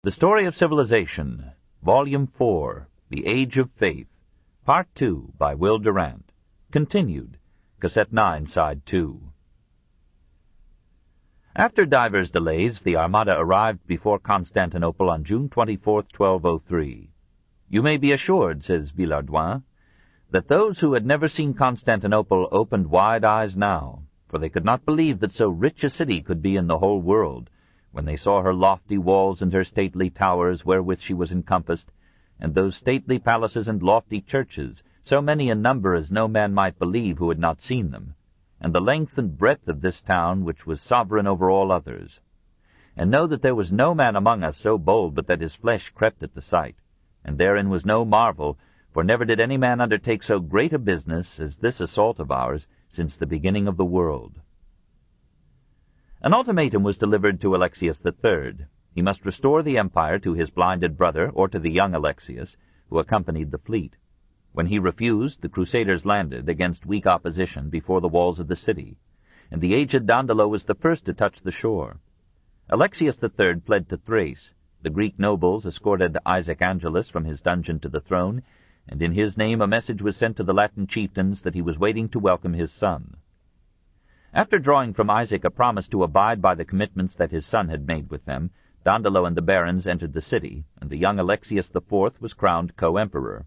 The Story of Civilization, Volume 4, The Age of Faith, Part 2, by Will Durant. Continued, Cassette 9, Side 2. After divers delays, the Armada arrived before Constantinople on June 24, 1203. You may be assured, says Villehardouin, that those who had never seen Constantinople opened wide eyes now, for they could not believe that so rich a city could be in the whole world, when they saw her lofty walls and her stately towers wherewith she was encompassed, and those stately palaces and lofty churches, so many in number as no man might believe who had not seen them, and the length and breadth of this town which was sovereign over all others. And know that there was no man among us so bold but that his flesh crept at the sight, and therein was no marvel, for never did any man undertake so great a business as this assault of ours since the beginning of the world. An ultimatum was delivered to Alexius III. He must restore the empire to his blinded brother or to the young Alexius, who accompanied the fleet. When he refused, the Crusaders landed against weak opposition before the walls of the city, and the aged Dandolo was the first to touch the shore. Alexius III fled to Thrace. The Greek nobles escorted Isaac Angelus from his dungeon to the throne, and in his name a message was sent to the Latin chieftains that he was waiting to welcome his son. After drawing from Isaac a promise to abide by the commitments that his son had made with them, Dandolo and the barons entered the city, and the young Alexius IV was crowned co-emperor.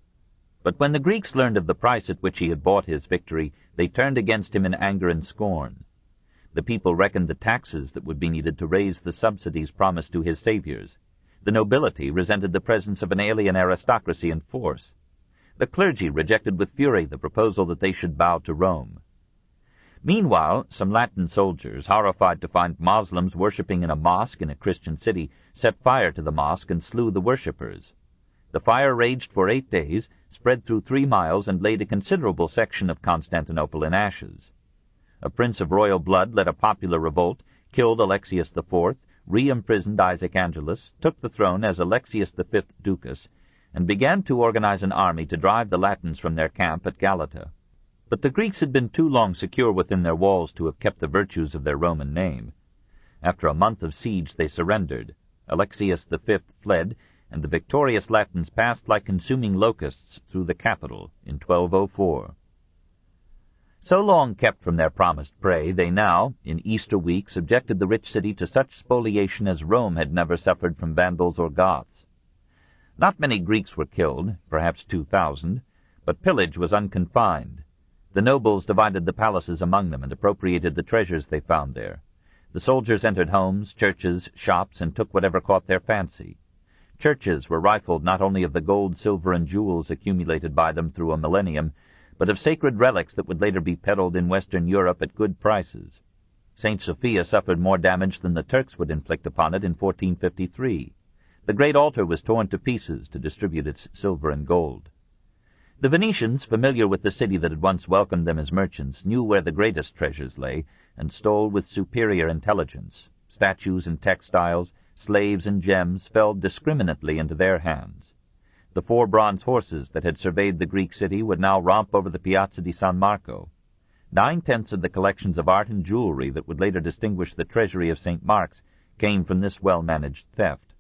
But when the Greeks learned of the price at which he had bought his victory, they turned against him in anger and scorn. The people reckoned the taxes that would be needed to raise the subsidies promised to his saviors. The nobility resented the presence of an alien aristocracy and force. The clergy rejected with fury the proposal that they should bow to Rome. Meanwhile, some Latin soldiers, horrified to find Moslems worshipping in a mosque in a Christian city, set fire to the mosque and slew the worshippers. The fire raged for 8 days, spread through 3 miles, and laid a considerable section of Constantinople in ashes. A prince of royal blood led a popular revolt, killed Alexius IV, re-imprisoned Isaac Angelus, took the throne as Alexius V Ducas, and began to organize an army to drive the Latins from their camp at Galata. But the Greeks had been too long secure within their walls to have kept the virtues of their Roman name. After a month of siege they surrendered. Alexius V fled, and the victorious Latins passed like consuming locusts through the capital in 1204. So long kept from their promised prey, they now, in Easter week, subjected the rich city to such spoliation as Rome had never suffered from Vandals or Goths. Not many Greeks were killed, perhaps 2,000, but pillage was unconfined. The nobles divided the palaces among them and appropriated the treasures they found there. The soldiers entered homes, churches, shops, and took whatever caught their fancy. Churches were rifled not only of the gold, silver, and jewels accumulated by them through a millennium, but of sacred relics that would later be peddled in Western Europe at good prices. St. Sophia suffered more damage than the Turks would inflict upon it in 1453. The great altar was torn to pieces to distribute its silver and gold. The Venetians, familiar with the city that had once welcomed them as merchants, knew where the greatest treasures lay, and stole with superior intelligence. Statues and textiles, slaves and gems fell discriminately into their hands. The 4 bronze horses that had surveyed the Greek city would now romp over the Piazza di San Marco. 9/10 of the collections of art and jewelry that would later distinguish the treasury of St. Mark's came from this well-managed theft.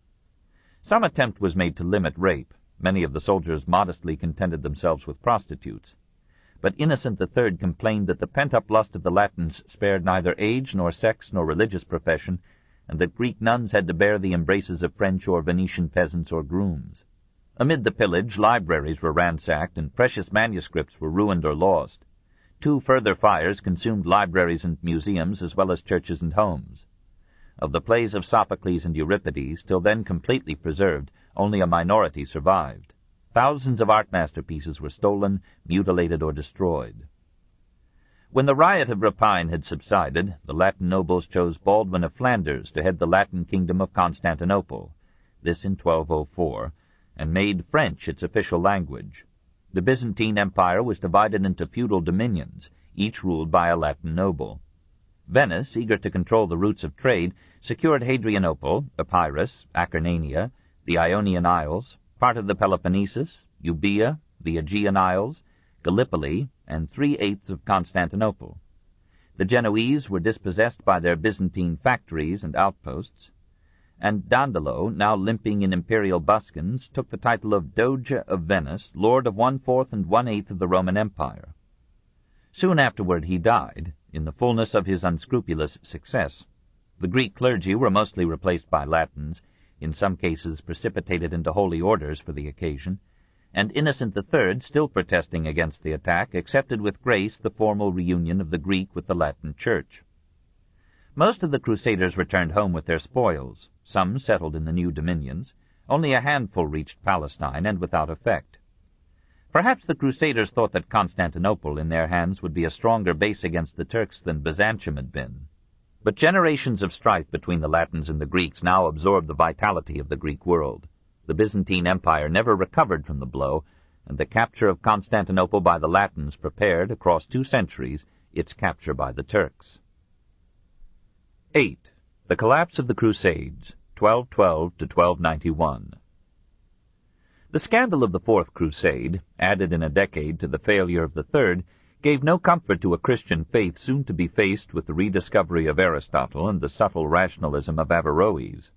Some attempt was made to limit rape. Many of the soldiers modestly contented themselves with prostitutes. But Innocent III complained that the pent-up lust of the Latins spared neither age nor sex nor religious profession, and that Greek nuns had to bear the embraces of French or Venetian peasants or grooms. Amid the pillage, libraries were ransacked, and precious manuscripts were ruined or lost. 2 further fires consumed libraries and museums as well as churches and homes. Of the plays of Sophocles and Euripides, till then completely preserved, only a minority survived. Thousands of art masterpieces were stolen, mutilated, or destroyed. When the riot of rapine had subsided, the Latin nobles chose Baldwin of Flanders to head the Latin kingdom of Constantinople, this in 1204, and made French its official language. The Byzantine Empire was divided into feudal dominions, each ruled by a Latin noble. Venice, eager to control the routes of trade, secured Hadrianople, Epirus, Acarnania, the Ionian Isles, part of the Peloponnesus, Euboea, the Aegean Isles, Gallipoli, and 3/8 of Constantinople. The Genoese were dispossessed by their Byzantine factories and outposts. and Dandolo, now limping in imperial buskins, took the title of Doge of Venice, lord of 1/4 and 1/8 of the Roman Empire. Soon afterward he died, in the fullness of his unscrupulous success. The Greek clergy were mostly replaced by Latins, in some cases precipitated into holy orders for the occasion, and Innocent III, still protesting against the attack, accepted with grace the formal reunion of the Greek with the Latin Church. Most of the Crusaders returned home with their spoils. Some settled in the new dominions. Only a handful reached Palestine, and without effect. Perhaps the Crusaders thought that Constantinople in their hands would be a stronger base against the Turks than Byzantium had been. But generations of strife between the Latins and the Greeks now absorbed the vitality of the Greek world. The Byzantine Empire never recovered from the blow, and the capture of Constantinople by the Latins prepared, across 2 centuries, its capture by the Turks. 8. The collapse of the Crusades, 1212 to 1291. The scandal of the Fourth Crusade, added in a decade to the failure of the Third, gave no comfort to a Christian faith soon to be faced with the rediscovery of Aristotle and the subtle rationalism of Averroes.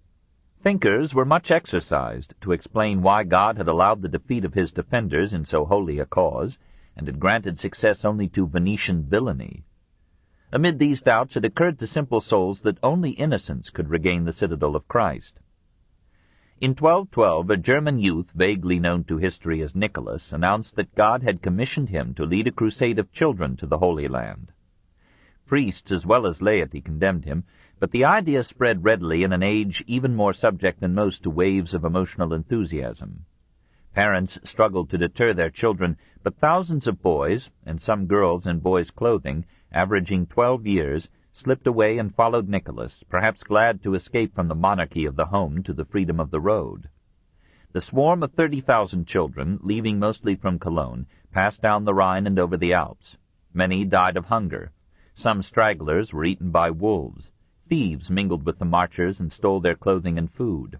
Thinkers were much exercised to explain why God had allowed the defeat of his defenders in so holy a cause, and had granted success only to Venetian villainy. Amid these doubts it occurred to simple souls that only innocence could regain the citadel of Christ. In 1212, a German youth, vaguely known to history as Nicholas, announced that God had commissioned him to lead a crusade of children to the Holy Land. Priests as well as laity condemned him, but the idea spread readily in an age even more subject than most to waves of emotional enthusiasm. Parents struggled to deter their children, but thousands of boys, and some girls in boys' clothing, averaging 12 years, slipped away and followed Nicholas, perhaps glad to escape from the monarchy of the home to the freedom of the road. The swarm of 30,000 children, leaving mostly from Cologne, passed down the Rhine and over the Alps. Many died of hunger. Some stragglers were eaten by wolves. Thieves mingled with the marchers and stole their clothing and food.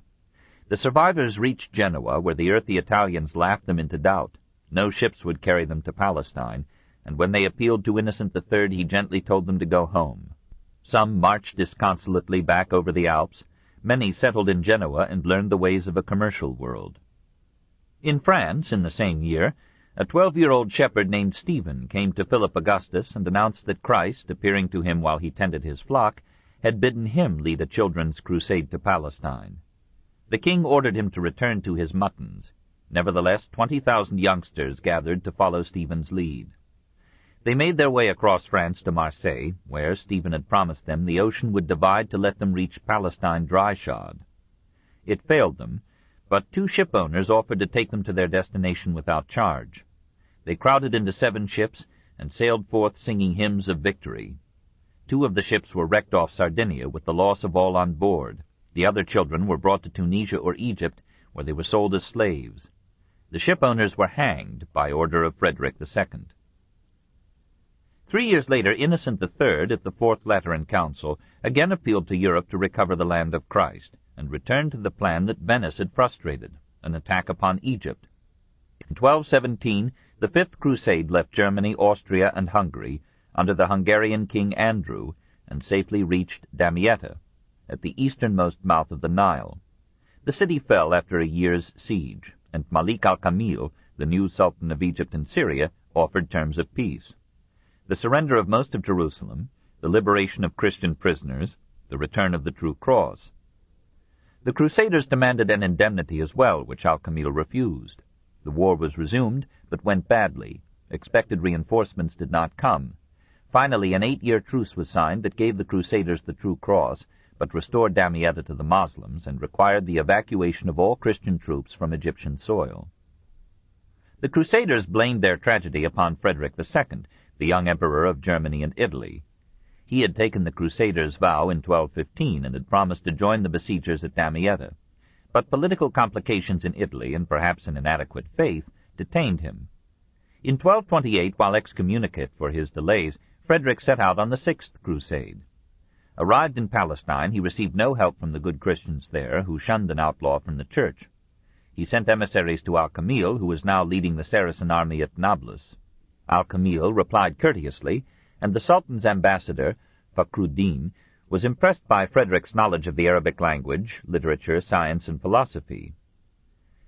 The survivors reached Genoa, where the earthy Italians laughed them into doubt. No ships would carry them to Palestine, and when they appealed to Innocent III, he gently told them to go home. Some marched disconsolately back over the Alps. Many settled in Genoa and learned the ways of a commercial world. In France, in the same year, a 12-year-old shepherd named Stephen came to Philip Augustus and announced that Christ, appearing to him while he tended his flock, had bidden him lead a children's crusade to Palestine. The king ordered him to return to his muttons. Nevertheless, 20,000 youngsters gathered to follow Stephen's lead. They made their way across France to Marseille, where Stephen had promised them the ocean would divide to let them reach Palestine dry-shod. It failed them, but 2 ship owners offered to take them to their destination without charge. They crowded into 7 ships and sailed forth singing hymns of victory. 2 of the ships were wrecked off Sardinia with the loss of all on board. The other children were brought to Tunisia or Egypt, where they were sold as slaves. The ship owners were hanged by order of Frederick II. 3 years later, Innocent III, at the Fourth Lateran Council, again appealed to Europe to recover the land of Christ, and returned to the plan that Venice had frustrated, an attack upon Egypt. In 1217, the Fifth Crusade left Germany, Austria, and Hungary under the Hungarian King Andrew, and safely reached Damietta, at the easternmost mouth of the Nile. The city fell after a year's siege, and Malik al-Kamil, the new Sultan of Egypt and Syria, offered terms of peace. The surrender of most of Jerusalem, the liberation of Christian prisoners, the return of the true cross. The Crusaders demanded an indemnity as well, which al-Kamil refused. The war was resumed, but went badly. Expected reinforcements did not come. Finally, an 8-year truce was signed that gave the Crusaders the true cross, but restored Damietta to the Moslems and required the evacuation of all Christian troops from Egyptian soil. The Crusaders blamed their tragedy upon Frederick II, the young emperor of Germany and Italy. He had taken the Crusaders' vow in 1215 and had promised to join the besiegers at Damietta. But political complications in Italy, and perhaps an inadequate faith, detained him. In 1228, while excommunicate for his delays, Frederick set out on the Sixth Crusade. Arrived in Palestine, he received no help from the good Christians there, who shunned an outlaw from the church. He sent emissaries to al-Kamil, who was now leading the Saracen army at Nablus. Al-Kamil replied courteously, and the Sultan's ambassador, Fakhruddin, was impressed by Frederick's knowledge of the Arabic language, literature, science, and philosophy.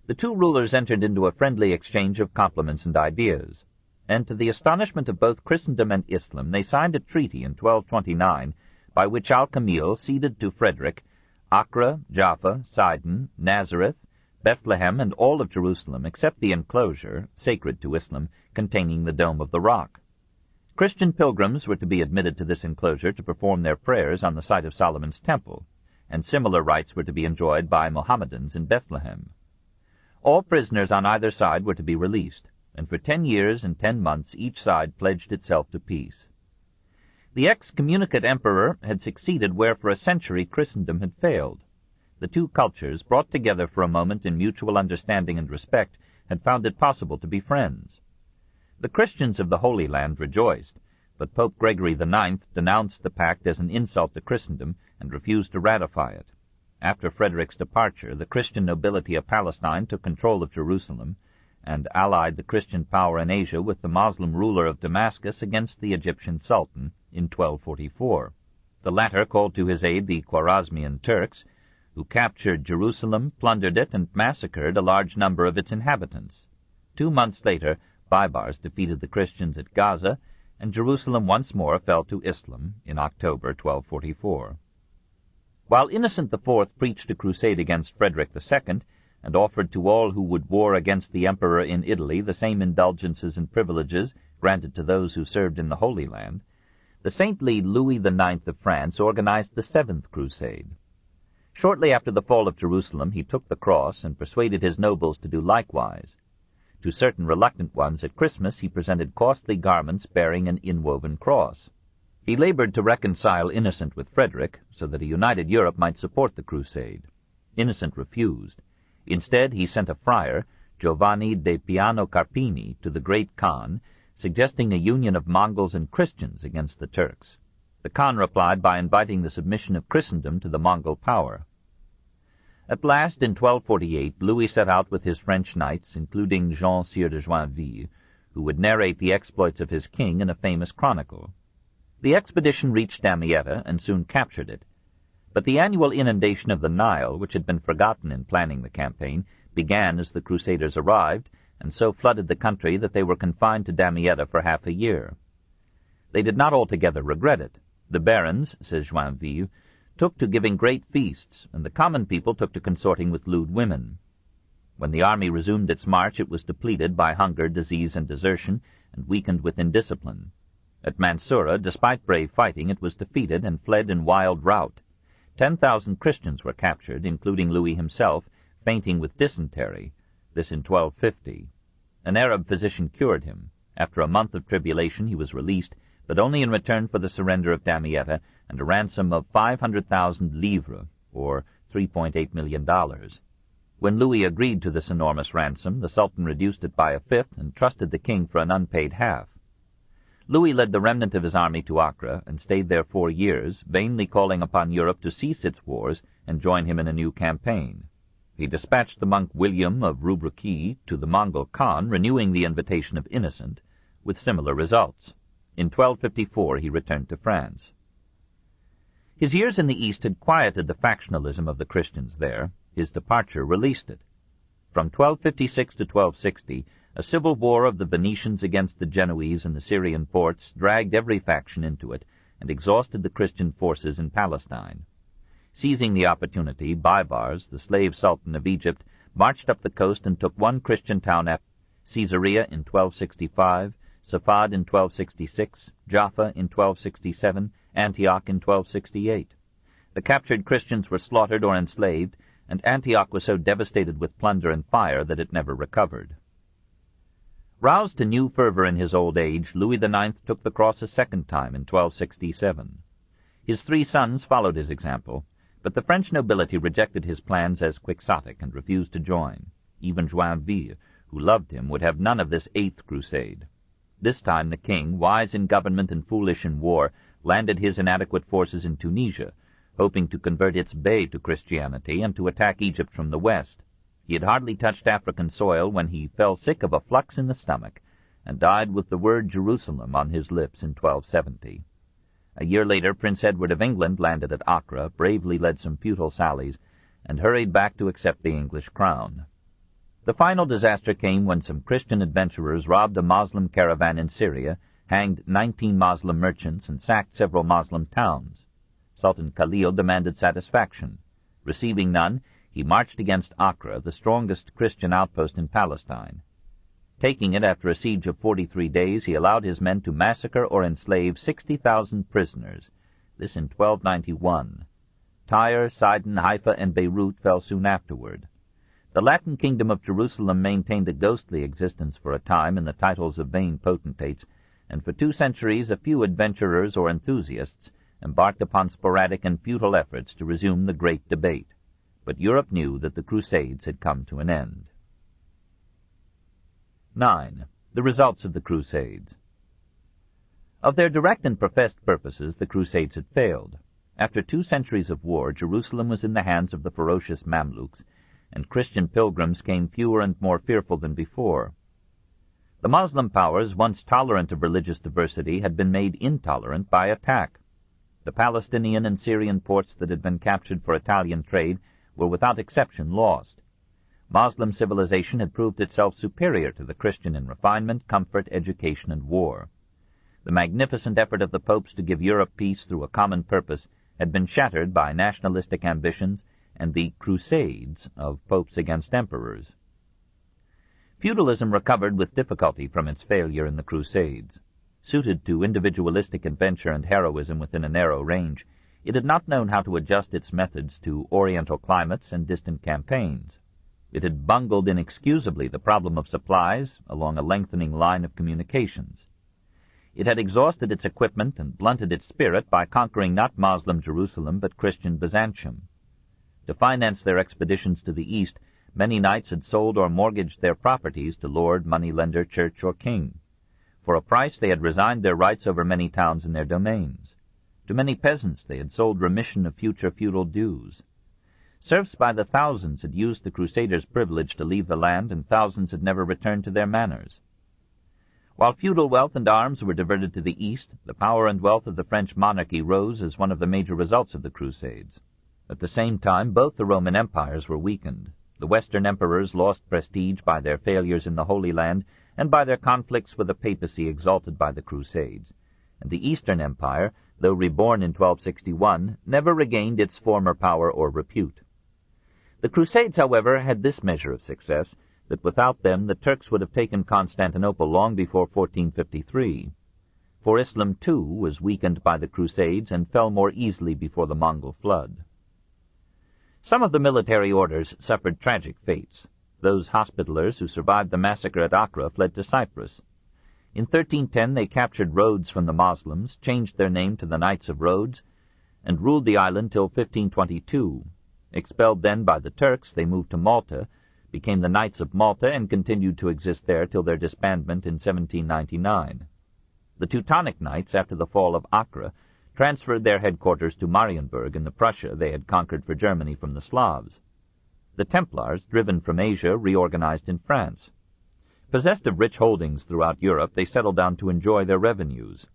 The two rulers entered into a friendly exchange of compliments and ideas, and to the astonishment of both Christendom and Islam, they signed a treaty in 1229 by which Al-Kamil ceded to Frederick Acre, Jaffa, Sidon, Nazareth, Bethlehem, and all of Jerusalem, except the enclosure, sacred to Islam, containing the Dome of the Rock. Christian pilgrims were to be admitted to this enclosure to perform their prayers on the site of Solomon's Temple, and similar rights were to be enjoyed by Mohammedans in Bethlehem. All prisoners on either side were to be released, and for 10 years and 10 months each side pledged itself to peace. The excommunicate emperor had succeeded where for a century Christendom had failed. The two cultures, brought together for a moment in mutual understanding and respect, had found it possible to be friends. The Christians of the Holy Land rejoiced, but Pope Gregory IX denounced the pact as an insult to Christendom and refused to ratify it. After Frederick's departure, the Christian nobility of Palestine took control of Jerusalem and allied the Christian power in Asia with the Moslem ruler of Damascus against the Egyptian Sultan in 1244. The latter called to his aid the Khwarezmian Turks, who captured Jerusalem, plundered it, and massacred a large number of its inhabitants. 2 months later, Baibars defeated the Christians at Gaza, and Jerusalem once more fell to Islam in October 1244. While Innocent IV preached a crusade against Frederick II, and offered to all who would war against the emperor in Italy the same indulgences and privileges granted to those who served in the Holy Land, the saintly Louis IX of France organized the Seventh Crusade. Shortly after the fall of Jerusalem, he took the cross and persuaded his nobles to do likewise. To certain reluctant ones at Christmas he presented costly garments bearing an inwoven cross. He labored to reconcile Innocent with Frederick, so that a united Europe might support the crusade. Innocent refused. Instead, he sent a friar, Giovanni de Piano Carpini, to the great Khan, suggesting a union of Mongols and Christians against the Turks. The Khan replied by inviting the submission of Christendom to the Mongol power. At last, in 1248, Louis set out with his French knights, including Jean Sieur de Joinville, who would narrate the exploits of his king in a famous chronicle. The expedition reached Damietta and soon captured it. But the annual inundation of the Nile, which had been forgotten in planning the campaign, began as the Crusaders arrived, and so flooded the country that they were confined to Damietta for half a year. They did not altogether regret it. The barons, says Joinville, took to giving great feasts, and the common people took to consorting with lewd women. When the army resumed its march, it was depleted by hunger, disease, and desertion, and weakened with indiscipline. At Mansoura, despite brave fighting, it was defeated and fled in wild rout. 10,000 Christians were captured, including Louis himself, fainting with dysentery, this in 1250. An Arab physician cured him. After a month of tribulation he was released, but only in return for the surrender of Damietta and a ransom of 500,000 livres, or $3.8 million. When Louis agreed to this enormous ransom, the Sultan reduced it by a fifth and trusted the king for an unpaid half. Louis led the remnant of his army to Acre and stayed there 4 years, vainly calling upon Europe to cease its wars and join him in a new campaign. He dispatched the monk William of Rubruquis to the Mongol Khan, renewing the invitation of Innocent, with similar results. In 1254 he returned to France. His years in the East had quieted the factionalism of the Christians there. His departure released it. From 1256 to 1260, a civil war of the Venetians against the Genoese and the Syrian ports dragged every faction into it and exhausted the Christian forces in Palestine. Seizing the opportunity, Baibars, the slave sultan of Egypt, marched up the coast and took one Christian town after Caesarea in 1265, Safad in 1266, Jaffa in 1267, Antioch in 1268. The captured Christians were slaughtered or enslaved, and Antioch was so devastated with plunder and fire that it never recovered. Roused to new fervor in his old age, Louis IX took the cross a second time in 1267. His 3 sons followed his example, but the French nobility rejected his plans as quixotic and refused to join. Even Joinville, who loved him, would have none of this 8th crusade. This time the king, wise in government and foolish in war, landed his inadequate forces in Tunisia, hoping to convert its bey to Christianity and to attack Egypt from the west. He had hardly touched African soil when he fell sick of a flux in the stomach, and died with the word Jerusalem on his lips in 1270. A year later, Prince Edward of England landed at Acre, bravely led some futile sallies, and hurried back to accept the English crown. The final disaster came when some Christian adventurers robbed a Moslem caravan in Syria, hanged 19 Moslem merchants, and sacked several Moslem towns. Sultan Khalil demanded satisfaction. Receiving none, he marched against Acre, the strongest Christian outpost in Palestine. Taking it after a siege of 43 days, he allowed his men to massacre or enslave 60,000 prisoners, this in 1291. Tyre, Sidon, Haifa, and Beirut fell soon afterward. The Latin kingdom of Jerusalem maintained a ghostly existence for a time in the titles of vain potentates, and for 2 centuries a few adventurers or enthusiasts embarked upon sporadic and futile efforts to resume the great debate. But Europe knew that the Crusades had come to an end. 9. The results of the Crusades. Of their direct and professed purposes, the Crusades had failed. After 2 centuries of war, Jerusalem was in the hands of the ferocious Mamluks, and Christian pilgrims came fewer and more fearful than before. The Moslem powers, once tolerant of religious diversity, had been made intolerant by attack. The Palestinian and Syrian ports that had been captured for Italian trade were without exception lost. Moslem civilization had proved itself superior to the Christian in refinement, comfort, education, and war. The magnificent effort of the popes to give Europe peace through a common purpose had been shattered by nationalistic ambitions and the Crusades of popes against emperors. Feudalism recovered with difficulty from its failure in the Crusades. Suited to individualistic adventure and heroism within a narrow range, it had not known how to adjust its methods to oriental climates and distant campaigns. It had bungled inexcusably the problem of supplies along a lengthening line of communications. It had exhausted its equipment and blunted its spirit by conquering not Moslem Jerusalem but Christian Byzantium. To finance their expeditions to the east, many knights had sold or mortgaged their properties to lord, moneylender, church, or king. For a price they had resigned their rights over many towns and their domains. To many peasants they had sold remission of future feudal dues. Serfs by the thousands had used the Crusaders' privilege to leave the land, and thousands had never returned to their manors. While feudal wealth and arms were diverted to the east, the power and wealth of the French monarchy rose as one of the major results of the Crusades. At the same time, both the Roman empires were weakened. The Western emperors lost prestige by their failures in the Holy Land and by their conflicts with the papacy exalted by the Crusades, and the Eastern Empire, though reborn in 1261, never regained its former power or repute. The Crusades, however, had this measure of success, that without them the Turks would have taken Constantinople long before 1453. For Islam, too, was weakened by the Crusades and fell more easily before the Mongol flood. Some of the military orders suffered tragic fates. Those Hospitallers who survived the massacre at Acre fled to Cyprus. In 1310 they captured Rhodes from the Moslems, changed their name to the Knights of Rhodes, and ruled the island till 1522. Expelled then by the Turks, they moved to Malta, became the Knights of Malta, and continued to exist there till their disbandment in 1799. The Teutonic Knights, after the fall of Acre, transferred their headquarters to Marienburg in the Prussia they had conquered for Germany from the Slavs. The Templars, driven from Asia, reorganized in France. Possessed of rich holdings throughout Europe, they settled down to enjoy their revenues.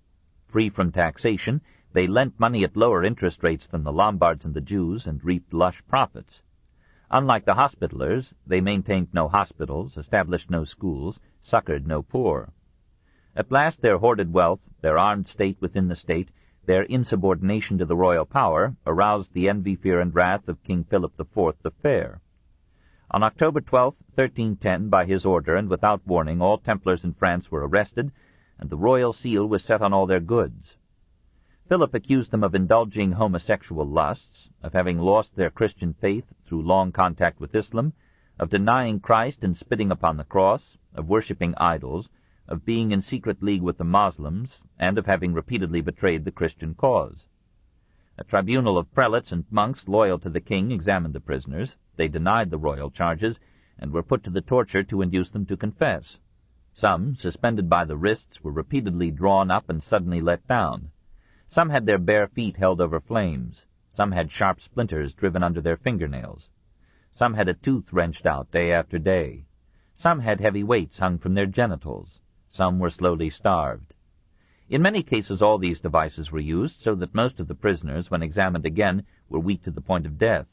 Free from taxation, they lent money at lower interest rates than the Lombards and the Jews and reaped lush profits. Unlike the Hospitallers, they maintained no hospitals, established no schools, succored no poor. At last their hoarded wealth, their armed state within the state, their insubordination to the royal power, aroused the envy, fear, and wrath of King Philip IV the Fair. On October 12, 1310, by his order and without warning, all Templars in France were arrested, and the royal seal was set on all their goods. Philip accused them of indulging homosexual lusts, of having lost their Christian faith through long contact with Islam, of denying Christ and spitting upon the cross, of worshipping idols, of being in secret league with the Moslems, and of having repeatedly betrayed the Christian cause. A tribunal of prelates and monks loyal to the king examined the prisoners. They denied the royal charges, and were put to the torture to induce them to confess. Some, suspended by the wrists, were repeatedly drawn up and suddenly let down. Some had their bare feet held over flames. Some had sharp splinters driven under their fingernails. Some had a tooth wrenched out day after day. Some had heavy weights hung from their genitals. Some were slowly starved. In many cases all these devices were used, so that most of the prisoners, when examined again, were weak to the point of death.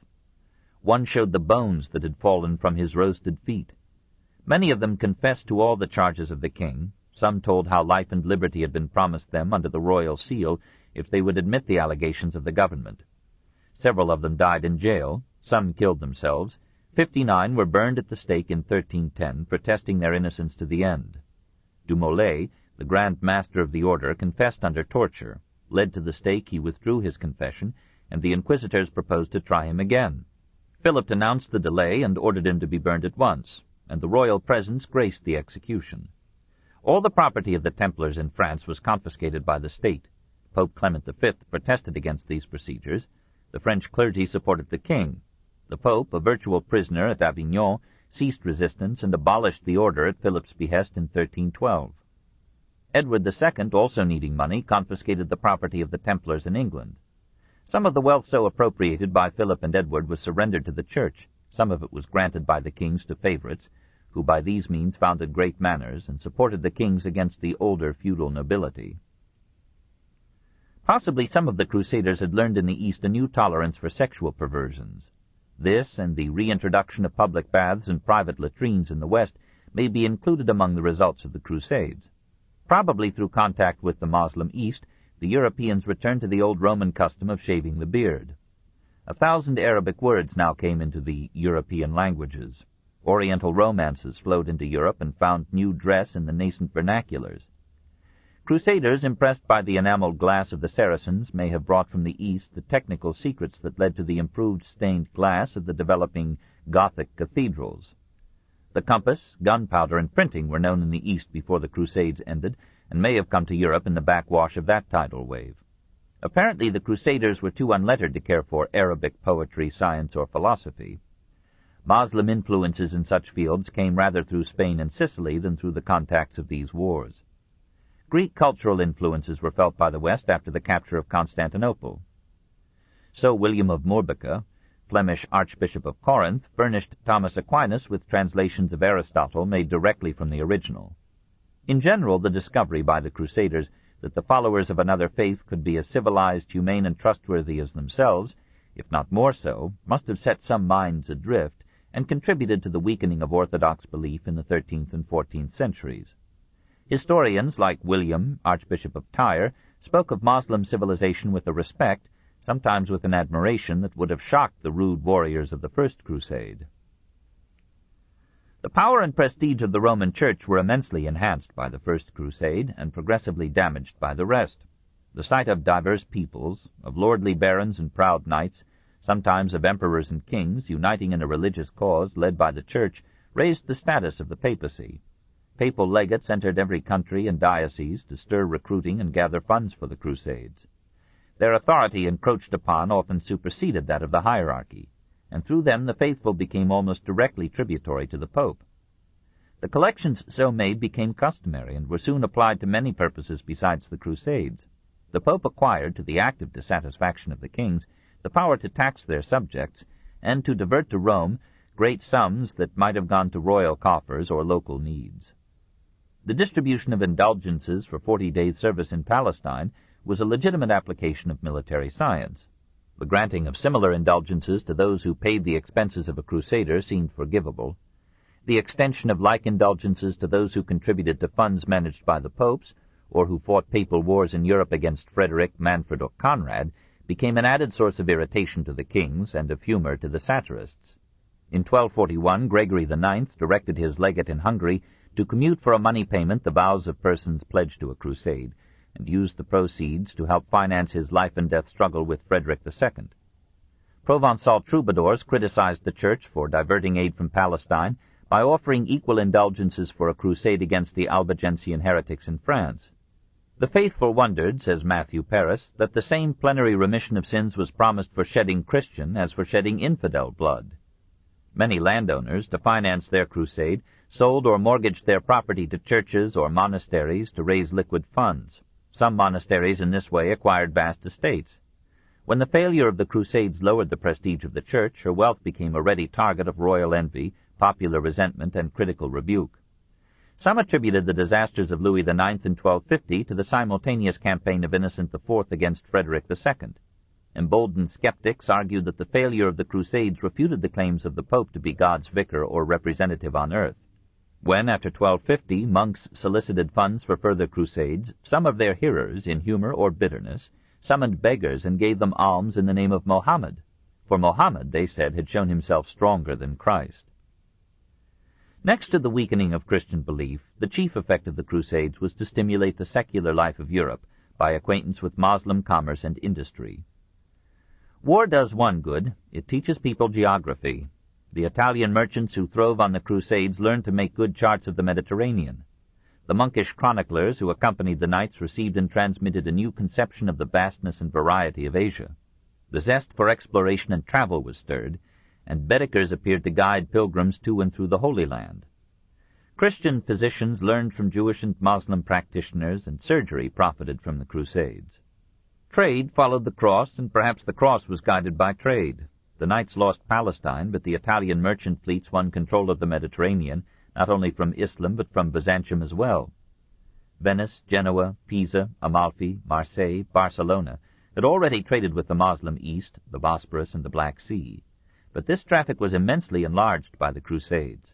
One showed the bones that had fallen from his roasted feet. Many of them confessed to all the charges of the king. Some told how life and liberty had been promised them under the royal seal if they would admit the allegations of the government. Several of them died in jail. Some killed themselves. 59 were burned at the stake in 1310, protesting their innocence to the end. Dumoulin, the Grand Master of the order, confessed under torture. Led to the stake, he withdrew his confession, and the inquisitors proposed to try him again. Philip denounced the delay and ordered him to be burned at once, and the royal presence graced the execution. All the property of the Templars in France was confiscated by the state. Pope Clement V protested against these procedures. The French clergy supported the king. The Pope, a virtual prisoner at Avignon, ceased resistance and abolished the order at Philip's behest in 1312. Edward II, also needing money, confiscated the property of the Templars in England. Some of the wealth so appropriated by Philip and Edward was surrendered to the Church. Some of it was granted by the kings to favorites, who by these means founded great manors and supported the kings against the older feudal nobility. Possibly some of the Crusaders had learned in the East a new tolerance for sexual perversions. This, and the reintroduction of public baths and private latrines in the West, may be included among the results of the Crusades. Probably through contact with the Moslem East, the Europeans returned to the old Roman custom of shaving the beard. 1,000 Arabic words now came into the European languages. Oriental romances flowed into Europe and found new dress in the nascent vernaculars. Crusaders, impressed by the enameled glass of the Saracens, may have brought from the East the technical secrets that led to the improved stained glass of the developing Gothic cathedrals. The compass, gunpowder, and printing were known in the East before the Crusades ended, and may have come to Europe in the backwash of that tidal wave. Apparently the Crusaders were too unlettered to care for Arabic poetry, science, or philosophy. Moslem influences in such fields came rather through Spain and Sicily than through the contacts of these wars. Greek cultural influences were felt by the West after the capture of Constantinople. So William of Moerbeeke, Flemish Archbishop of Corinth, furnished Thomas Aquinas with translations of Aristotle made directly from the original. In general, the discovery by the Crusaders that the followers of another faith could be as civilized, humane, and trustworthy as themselves, if not more so, must have set some minds adrift and contributed to the weakening of orthodox belief in the 13th and 14th centuries. Historians like William, Archbishop of Tyre, spoke of Moslem civilization with a respect, sometimes with an admiration that would have shocked the rude warriors of the First Crusade. The power and prestige of the Roman Church were immensely enhanced by the First Crusade and progressively damaged by the rest. The sight of diverse peoples, of lordly barons and proud knights, sometimes of emperors and kings, uniting in a religious cause led by the Church, raised the status of the papacy. Papal legates entered every country and diocese to stir recruiting and gather funds for the Crusades. Their authority encroached upon often superseded that of the hierarchy, and through them the faithful became almost directly tributary to the Pope. The collections so made became customary and were soon applied to many purposes besides the Crusades. The Pope acquired, to the active dissatisfaction of the kings, the power to tax their subjects and to divert to Rome great sums that might have gone to royal coffers or local needs. The distribution of indulgences for 40 days' service in Palestine was a legitimate application of military science. The granting of similar indulgences to those who paid the expenses of a crusader seemed forgivable. The extension of like indulgences to those who contributed to funds managed by the popes, or who fought papal wars in Europe against Frederick, Manfred, or Conrad, became an added source of irritation to the kings and of humor to the satirists. In 1241, Gregory IX directed his legate in Hungary to commute for a money payment the vows of persons pledged to a crusade, and used the proceeds to help finance his life-and-death struggle with Frederick II. Provençal troubadours criticized the Church for diverting aid from Palestine by offering equal indulgences for a crusade against the Albigensian heretics in France. The faithful wondered, says Matthew Paris, that the same plenary remission of sins was promised for shedding Christian as for shedding infidel blood. Many landowners, to finance their crusade, sold or mortgaged their property to churches or monasteries to raise liquid funds. Some monasteries in this way acquired vast estates. When the failure of the Crusades lowered the prestige of the Church, her wealth became a ready target of royal envy, popular resentment, and critical rebuke. Some attributed the disasters of Louis IX in 1250 to the simultaneous campaign of Innocent IV against Frederick II. Emboldened skeptics argued that the failure of the Crusades refuted the claims of the Pope to be God's vicar or representative on earth. When, after 1250, monks solicited funds for further crusades, some of their hearers, in humor or bitterness, summoned beggars and gave them alms in the name of Mohammed, for Mohammed, they said, had shown himself stronger than Christ. Next to the weakening of Christian belief, the chief effect of the Crusades was to stimulate the secular life of Europe by acquaintance with Moslem commerce and industry. War does one good: it teaches people geography. The Italian merchants who throve on the Crusades learned to make good charts of the Mediterranean. The monkish chroniclers who accompanied the knights received and transmitted a new conception of the vastness and variety of Asia. The zest for exploration and travel was stirred, and Baedekers appeared to guide pilgrims to and through the Holy Land. Christian physicians learned from Jewish and Moslem practitioners, and surgery profited from the Crusades. Trade followed the cross, and perhaps the cross was guided by trade. The knights lost Palestine, but the Italian merchant fleets won control of the Mediterranean, not only from Islam but from Byzantium as well. Venice, Genoa, Pisa, Amalfi, Marseille, Barcelona had already traded with the Moslem East, the Bosporus and the Black Sea, but this traffic was immensely enlarged by the Crusades.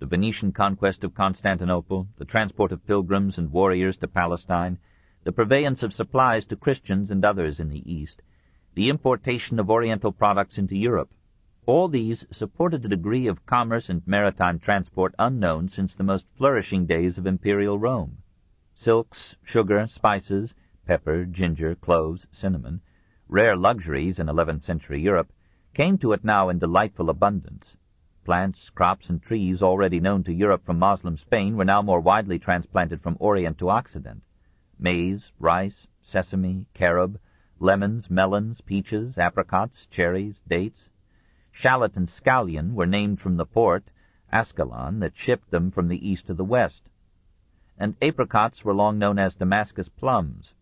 The Venetian conquest of Constantinople, the transport of pilgrims and warriors to Palestine, the purveyance of supplies to Christians and others in the East, the importation of Oriental products into Europe, all these supported a degree of commerce and maritime transport unknown since the most flourishing days of imperial Rome. Silks, sugar, spices, pepper, ginger, cloves, cinnamon, rare luxuries in 11th century Europe, came to it now in delightful abundance. Plants, crops, and trees already known to Europe from Moslem Spain were now more widely transplanted from Orient to Occident. Maize, rice, sesame, carob, lemons, melons, peaches, apricots, cherries, dates. Shallot and scallion were named from the port, Ascalon, that shipped them from the east to the west. And apricots were long known as Damascus plums.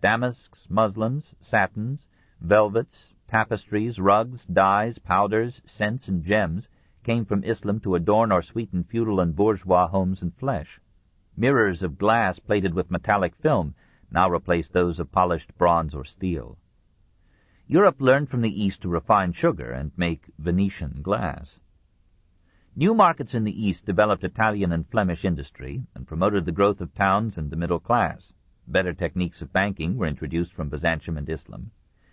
Damasks, muslins, satins, velvets, tapestries, rugs, dyes, powders, scents, and gems came from Islam to adorn or sweeten feudal and bourgeois homes and flesh. Mirrors of glass plated with metallic film now replaced those of polished bronze or steel. Europe learned from the East to refine sugar and make Venetian glass. New markets in the East developed Italian and Flemish industry and promoted the growth of towns and the middle class. Better techniques of banking were introduced from Byzantium and Islam.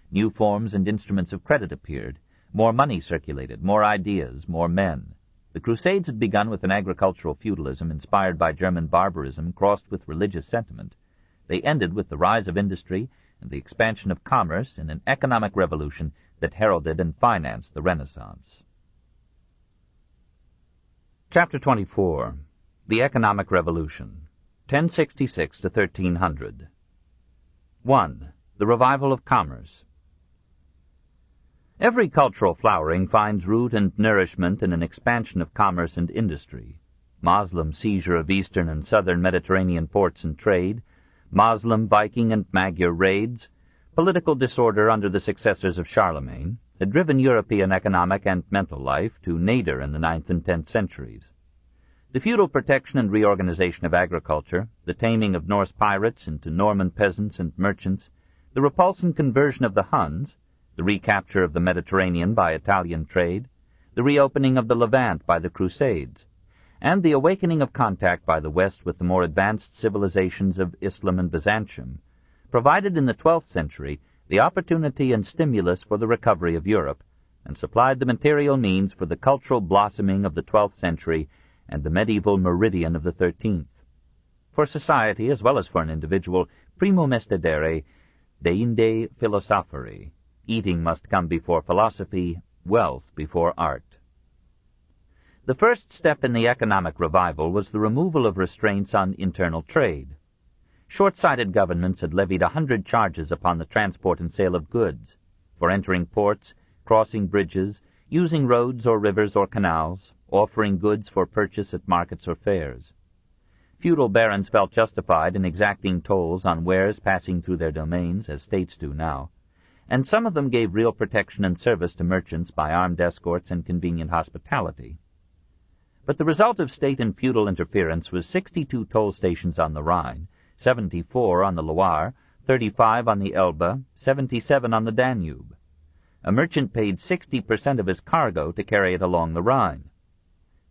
New forms and instruments of credit appeared. More money circulated, more ideas, more men. The Crusades had begun with an agricultural feudalism inspired by German barbarism crossed with religious sentiment. They ended with the rise of industry and the expansion of commerce in an economic revolution that heralded and financed the Renaissance. Chapter 24. The Economic Revolution, 1066 to 1300. 1. The Revival of Commerce. Every cultural flowering finds root and nourishment in an expansion of commerce and industry. Moslem seizure of eastern and southern Mediterranean ports and trade, Moslem, Viking, and Magyar raids, political disorder under the successors of Charlemagne, had driven European economic and mental life to nadir in the 9th and 10th centuries. The feudal protection and reorganization of agriculture, the taming of Norse pirates into Norman peasants and merchants, the repulsion conversion of the Huns, the recapture of the Mediterranean by Italian trade, the reopening of the Levant by the Crusades, and the awakening of contact by the West with the more advanced civilizations of Islam and Byzantium, provided in the 12th century the opportunity and stimulus for the recovery of Europe, and supplied the material means for the cultural blossoming of the 12th century and the medieval meridian of the 13th. For society, as well as for an individual, primum est edere, deinde philosopheri. Eating must come before philosophy, wealth before art. The first step in the economic revival was the removal of restraints on internal trade. Short-sighted governments had levied 100 charges upon the transport and sale of goods, for entering ports, crossing bridges, using roads or rivers or canals, offering goods for purchase at markets or fairs. Feudal barons felt justified in exacting tolls on wares passing through their domains, as states do now, and some of them gave real protection and service to merchants by armed escorts and convenient hospitality. But the result of state and feudal interference was 62 toll stations on the Rhine, 74 on the Loire, 35 on the Elbe, 77 on the Danube. A merchant paid 60% of his cargo to carry it along the Rhine.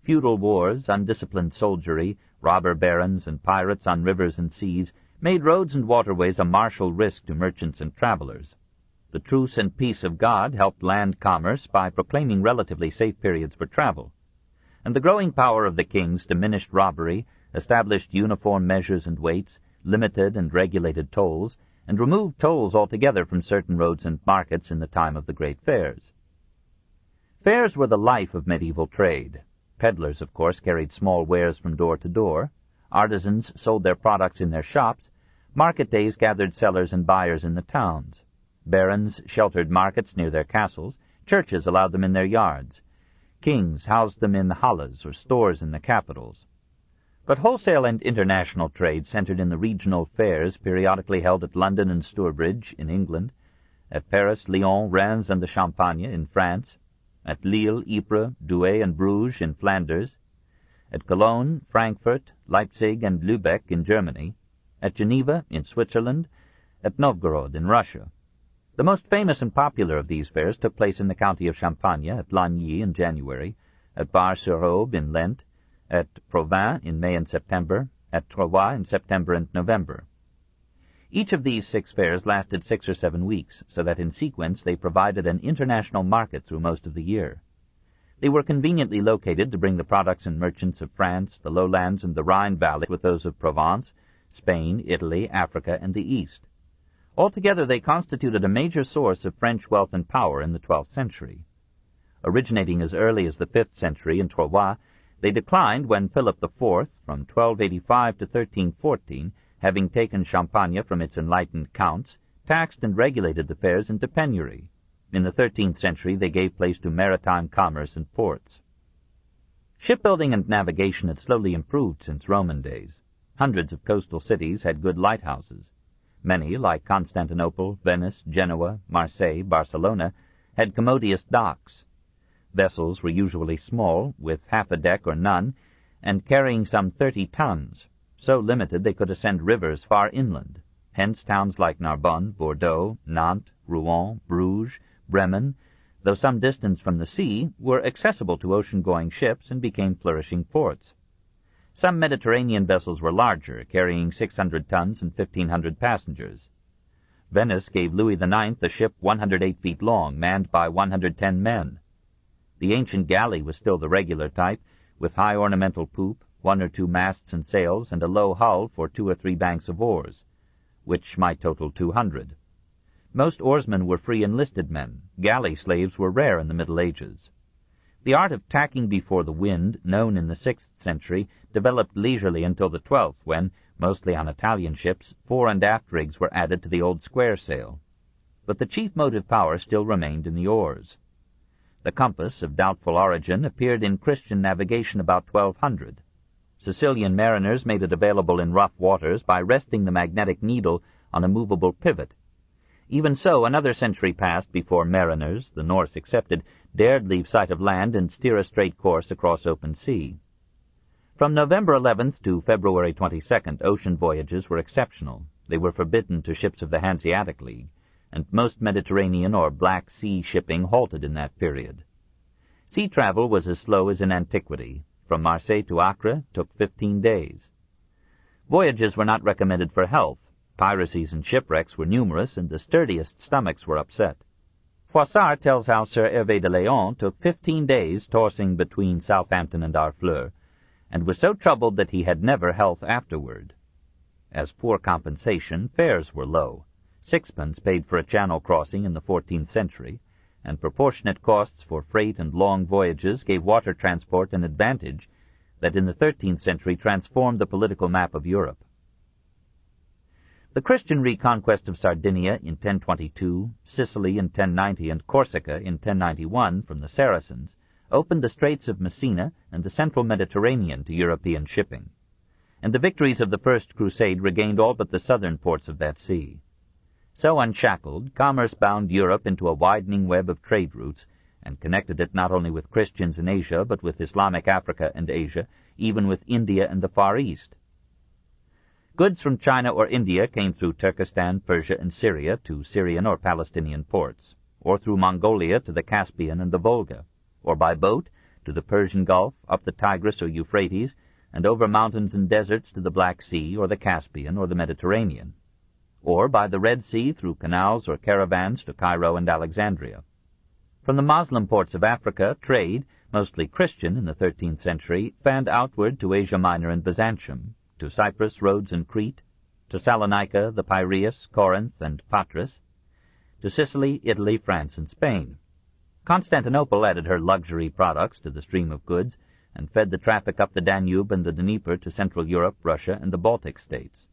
Feudal wars, undisciplined soldiery, robber barons, and pirates on rivers and seas made roads and waterways a martial risk to merchants and travelers. The truce and peace of God helped land commerce by proclaiming relatively safe periods for travel. And the growing power of the kings diminished robbery, established uniform measures and weights, limited and regulated tolls, and removed tolls altogether from certain roads and markets in the time of the great fairs. Fairs were the life of medieval trade. Peddlers, of course, carried small wares from door to door. Artisans sold their products in their shops. Market days gathered sellers and buyers in the towns. Barons sheltered markets near their castles. Churches allowed them in their yards. Kings housed them in halles or stores in the capitals. But wholesale and international trade centered in the regional fairs periodically held at London and Stourbridge in England, at Paris, Lyon, Rennes, and the Champagne in France, at Lille, Ypres, Douai, and Bruges in Flanders, at Cologne, Frankfurt, Leipzig, and Lübeck in Germany, at Geneva in Switzerland, at Novgorod in Russia. The most famous and popular of these fairs took place in the county of Champagne at Lagny in January, at Bar-sur-Aube in Lent, at Provins in May and September, at Troyes in September and November. Each of these 6 fairs lasted 6 or 7 weeks, so that in sequence they provided an international market through most of the year. They were conveniently located to bring the products and merchants of France, the lowlands, and the Rhine Valley with those of Provence, Spain, Italy, Africa, and the East. Altogether they constituted a major source of French wealth and power in the 12th century. Originating as early as the 5th century in Troyes, they declined when Philip IV, from 1285 to 1314, having taken Champagne from its enlightened counts, taxed and regulated the fairs into penury. In the 13th century they gave place to maritime commerce and ports. Shipbuilding and navigation had slowly improved since Roman days. Hundreds of coastal cities had good lighthouses. Many, like Constantinople, Venice, Genoa, Marseille, Barcelona, had commodious docks. Vessels were usually small, with half a deck or none, and carrying some 30 tons, so limited they could ascend rivers far inland. Hence towns like Narbonne, Bordeaux, Nantes, Rouen, Bruges, Bremen, though some distance from the sea, were accessible to ocean-going ships and became flourishing ports. Some Mediterranean vessels were larger, carrying 600 tons and 1,500 passengers. Venice gave Louis IX a ship 108 feet long, manned by 110 men. The ancient galley was still the regular type, with high ornamental poop, 1 or 2 masts and sails, and a low hull for 2 or 3 banks of oars, which might total 200. Most oarsmen were free enlisted men. Galley slaves were rare in the Middle Ages. The art of tacking before the wind, known in the 6th century, developed leisurely until the 12th, when, mostly on Italian ships, fore and aft rigs were added to the old square sail. But the chief motive power still remained in the oars. The compass, of doubtful origin, appeared in Christian navigation about 1200. Sicilian mariners made it available in rough waters by resting the magnetic needle on a movable pivot. Even so, another century passed before mariners, the Norse excepted, dared leave sight of land and steer a straight course across open sea. From November 11th to February 22nd, ocean voyages were exceptional. They were forbidden to ships of the Hanseatic League, and most Mediterranean or Black Sea shipping halted in that period. Sea travel was as slow as in antiquity. From Marseille to Acre took 15 days. Voyages were not recommended for health. Piracies and shipwrecks were numerous, and the sturdiest stomachs were upset. Froissart tells how Sir Hervé de Léon took 15 days tossing between Southampton and Harfleur, and was so troubled that he had never health afterward. As poor compensation, fares were low. 6pence paid for a channel crossing in the 14th century, and proportionate costs for freight and long voyages gave water transport an advantage that in the 13th century transformed the political map of Europe. The Christian reconquest of Sardinia in 1022, Sicily in 1090, and Corsica in 1091 from the Saracens opened the Straits of Messina and the central Mediterranean to European shipping, and the victories of the First Crusade regained all but the southern ports of that sea. So unshackled, commerce bound Europe into a widening web of trade routes, and connected it not only with Christians in Asia, but with Islamic Africa and Asia, even with India and the Far East. Goods from China or India came through Turkestan, Persia, and Syria to Syrian or Palestinian ports, or through Mongolia to the Caspian and the Volga, or by boat to the Persian Gulf, up the Tigris or Euphrates, and over mountains and deserts to the Black Sea or the Caspian or the Mediterranean, or by the Red Sea through canals or caravans to Cairo and Alexandria. From the Moslem ports of Africa, trade, mostly Christian in the 13th century, fanned outward to Asia Minor and Byzantium, to Cyprus, Rhodes, and Crete, to Salonika, the Piraeus, Corinth, and Patras, to Sicily, Italy, France, and Spain. Constantinople added her luxury products to the stream of goods and fed the traffic up the Danube and the Dnieper to Central Europe, Russia, and the Baltic states.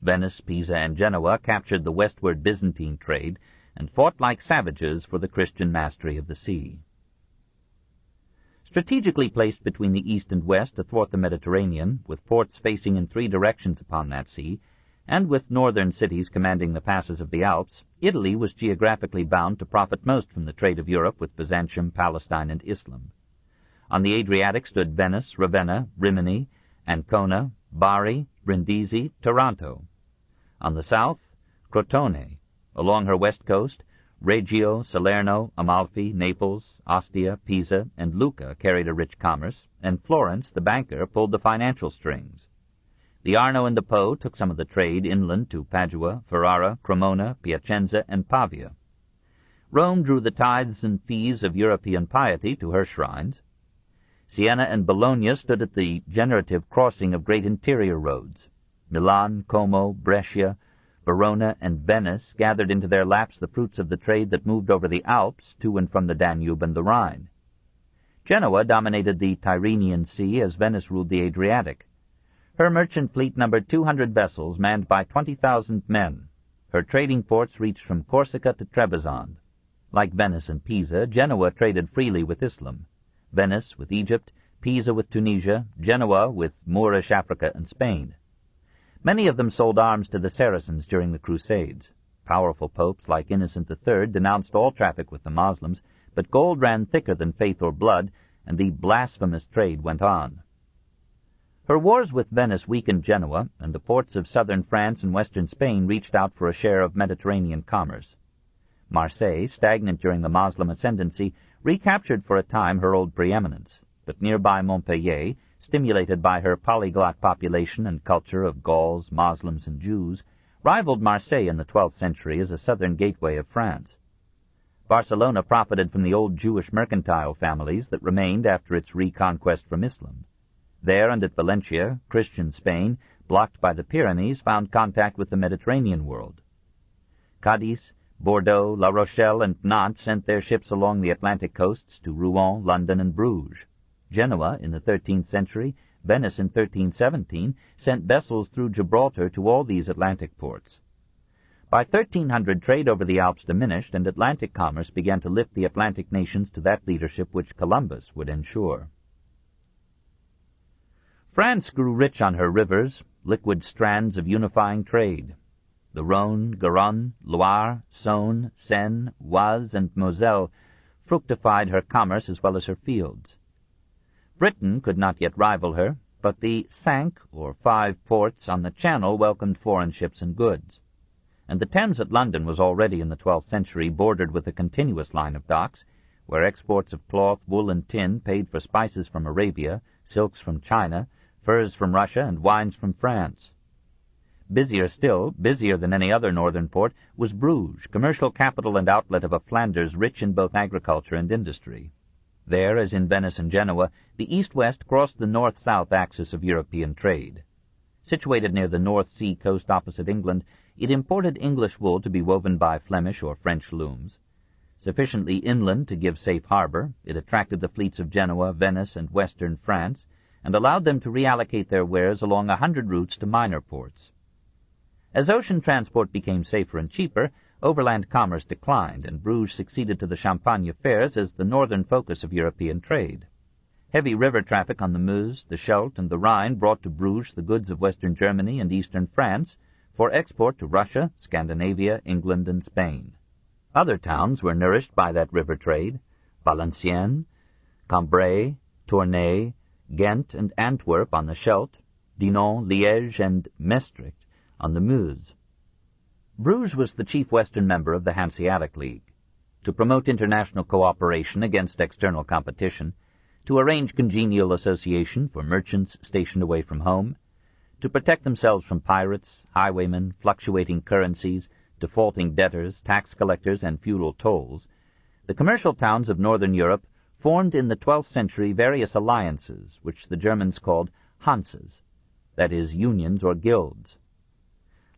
Venice, Pisa, and Genoa captured the westward Byzantine trade and fought like savages for the Christian mastery of the sea. Strategically placed between the east and west athwart the Mediterranean, with ports facing in 3 directions upon that sea, and with northern cities commanding the passes of the Alps, Italy was geographically bound to profit most from the trade of Europe with Byzantium, Palestine, and Islam. On the Adriatic stood Venice, Ravenna, Rimini, Ancona, Bari, Brindisi, Taranto. On the south, Crotone. Along her west coast, Reggio, Salerno, Amalfi, Naples, Ostia, Pisa, and Lucca carried a rich commerce, and Florence, the banker, pulled the financial strings. The Arno and the Po took some of the trade inland to Padua, Ferrara, Cremona, Piacenza, and Pavia. Rome drew the tithes and fees of European piety to her shrines. Siena and Bologna stood at the generative crossing of great interior roads. Milan, Como, Brescia, Verona, and Venice gathered into their laps the fruits of the trade that moved over the Alps to and from the Danube and the Rhine. Genoa dominated the Tyrrhenian Sea as Venice ruled the Adriatic. Her merchant fleet numbered 200 vessels manned by 20,000 men. Her trading ports reached from Corsica to Trebizond. Like Venice and Pisa, Genoa traded freely with Islam. Venice with Egypt, Pisa with Tunisia, Genoa with Moorish Africa and Spain. Many of them sold arms to the Saracens during the Crusades. Powerful popes like Innocent III denounced all traffic with the Moslems, but gold ran thicker than faith or blood, and the blasphemous trade went on. Her wars with Venice weakened Genoa, and the ports of southern France and western Spain reached out for a share of Mediterranean commerce. Marseille, stagnant during the Moslem ascendancy, recaptured for a time her old preeminence, but nearby Montpellier, stimulated by her polyglot population and culture of Gauls, Moslems, and Jews, rivaled Marseille in the 12th century as a southern gateway of France. Barcelona profited from the old Jewish mercantile families that remained after its reconquest from Islam. There and at Valencia, Christian Spain, blocked by the Pyrenees, found contact with the Mediterranean world. Cadiz, Bordeaux, La Rochelle, and Nantes sent their ships along the Atlantic coasts to Rouen, London, and Bruges. Genoa, in the 13th century, Venice in 1317, sent vessels through Gibraltar to all these Atlantic ports. By 1300, trade over the Alps diminished, and Atlantic commerce began to lift the Atlantic nations to that leadership which Columbus would ensure. France grew rich on her rivers, liquid strands of unifying trade. The Rhone, Garonne, Loire, Saône, Seine, Oise, and Moselle fructified her commerce as well as her fields. Britain could not yet rival her, but the 5, or 5 ports on the Channel welcomed foreign ships and goods. And the Thames at London was already in the 12th century bordered with a continuous line of docks, where exports of cloth, wool, and tin paid for spices from Arabia, silks from China, furs from Russia, and wines from France. Busier still, busier than any other northern port, was Bruges, commercial capital and outlet of a Flanders rich in both agriculture and industry. There, as in Venice and Genoa, the east-west crossed the north-south axis of European trade. Situated near the North Sea coast opposite England, it imported English wool to be woven by Flemish or French looms. Sufficiently inland to give safe harbor, it attracted the fleets of Genoa, Venice, and western France, and allowed them to reallocate their wares along 100 routes to minor ports. As ocean transport became safer and cheaper, overland commerce declined, and Bruges succeeded to the Champagne fairs as the northern focus of European trade. Heavy river traffic on the Meuse, the Scheldt, and the Rhine brought to Bruges the goods of western Germany and eastern France for export to Russia, Scandinavia, England, and Spain. Other towns were nourished by that river trade. Valenciennes, Cambrai, Tournai, Ghent and Antwerp on the Scheldt, Dinan, Liège, and Maestricht on the Meuse. Bruges was the chief western member of the Hanseatic League. To promote international cooperation against external competition, to arrange congenial association for merchants stationed away from home, to protect themselves from pirates, highwaymen, fluctuating currencies, defaulting debtors, tax collectors, and feudal tolls, the commercial towns of northern Europe formed in the 12th century various alliances, which the Germans called Hanses, that is, unions or guilds.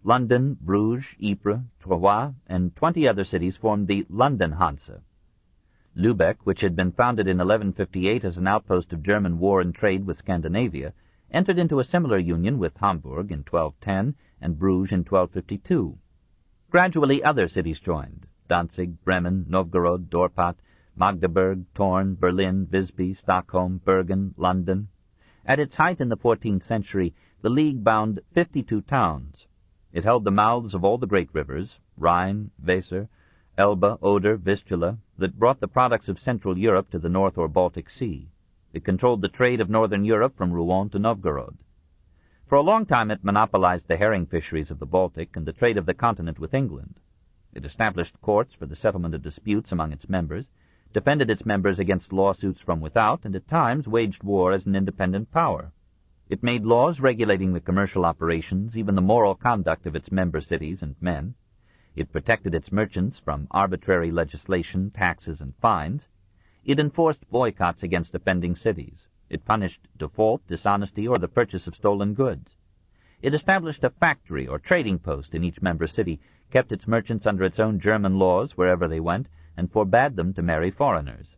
London, Bruges, Ypres, Troyes, and 20 other cities formed the London Hanse. Lübeck, which had been founded in 1158 as an outpost of German war and trade with Scandinavia, entered into a similar union with Hamburg in 1210 and Bruges in 1252. Gradually other cities joined: Danzig, Bremen, Novgorod, Dorpat, Magdeburg, Thorn, Berlin, Visby, Stockholm, Bergen, London. At its height in the 14th century, the League bound 52 towns. It held the mouths of all the great rivers, Rhine, Weser, Elbe, Oder, Vistula, that brought the products of Central Europe to the North or Baltic Sea. It controlled the trade of northern Europe from Rouen to Novgorod. For a long time it monopolized the herring fisheries of the Baltic and the trade of the continent with England. It established courts for the settlement of disputes among its members, defended its members against lawsuits from without, and at times waged war as an independent power. It made laws regulating the commercial operations, even the moral conduct of its member cities and men. It protected its merchants from arbitrary legislation, taxes, and fines. It enforced boycotts against offending cities. It punished default, dishonesty, or the purchase of stolen goods. It established a factory or trading post in each member city, kept its merchants under its own German laws wherever they went, and forbade them to marry foreigners.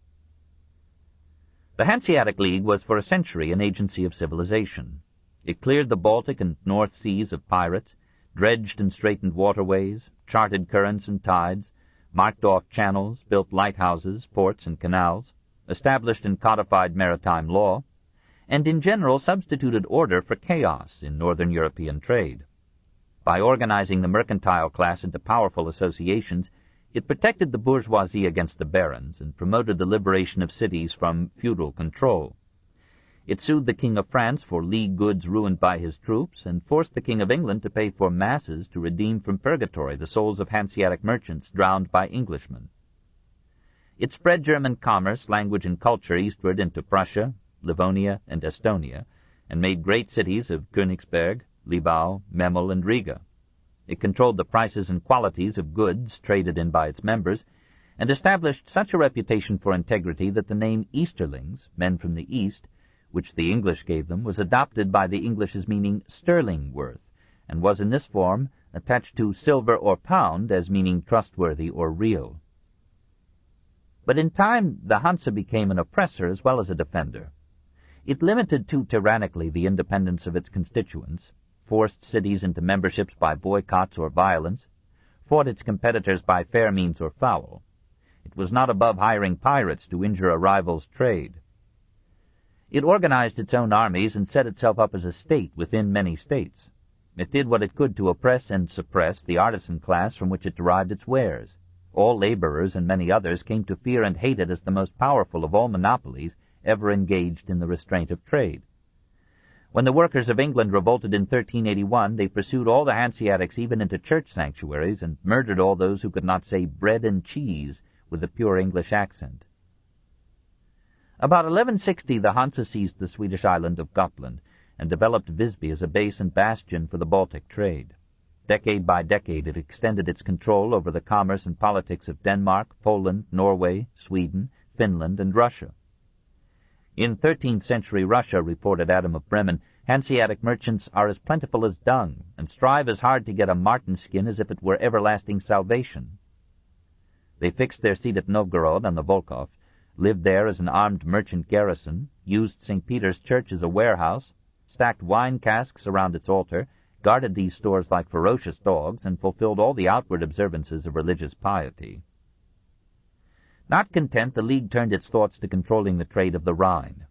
The Hanseatic League was for a century an agency of civilization. It cleared the Baltic and North Seas of pirates, dredged and straightened waterways, charted currents and tides, marked off channels, built lighthouses, ports, and canals, established and codified maritime law, and in general substituted order for chaos in northern European trade. By organizing the mercantile class into powerful associations, it protected the bourgeoisie against the barons and promoted the liberation of cities from feudal control. It sued the King of France for League goods ruined by his troops and forced the King of England to pay for masses to redeem from purgatory the souls of Hanseatic merchants drowned by Englishmen. It spread German commerce, language, and culture eastward into Prussia, Livonia, and Estonia, and made great cities of Königsberg, Libau, Memel, and Riga. It controlled the prices and qualities of goods traded in by its members, and established such a reputation for integrity that the name Easterlings, men from the East, which the English gave them, was adopted by the English as meaning sterling worth, and was in this form attached to silver or pound as meaning trustworthy or real. But in time the Hanse became an oppressor as well as a defender. It limited too tyrannically the independence of its constituents, forced cities into memberships by boycotts or violence, fought its competitors by fair means or foul. It was not above hiring pirates to injure a rival's trade. It organized its own armies and set itself up as a state within many states. It did what it could to oppress and suppress the artisan class from which it derived its wares. All laborers and many others came to fear and hate it as the most powerful of all monopolies ever engaged in the restraint of trade. When the workers of England revolted in 1381, they pursued all the Hanseatics even into church sanctuaries and murdered all those who could not say bread and cheese with a pure English accent. About 1160 the Hanse seized the Swedish island of Gotland and developed Visby as a base and bastion for the Baltic trade. Decade by decade it extended its control over the commerce and politics of Denmark, Poland, Norway, Sweden, Finland, and Russia. In 13th century Russia, reported Adam of Bremen, Hanseatic merchants are as plentiful as dung, and strive as hard to get a marten skin as if it were everlasting salvation. They fixed their seat at Novgorod on the Volkhov, lived there as an armed merchant garrison, used St. Peter's Church as a warehouse, stacked wine casks around its altar, guarded these stores like ferocious dogs, and fulfilled all the outward observances of religious piety. Not content, the League turned its thoughts to controlling the trade of the Rhine.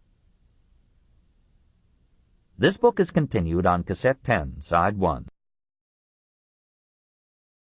This book is continued on Cassette 10, Side 1.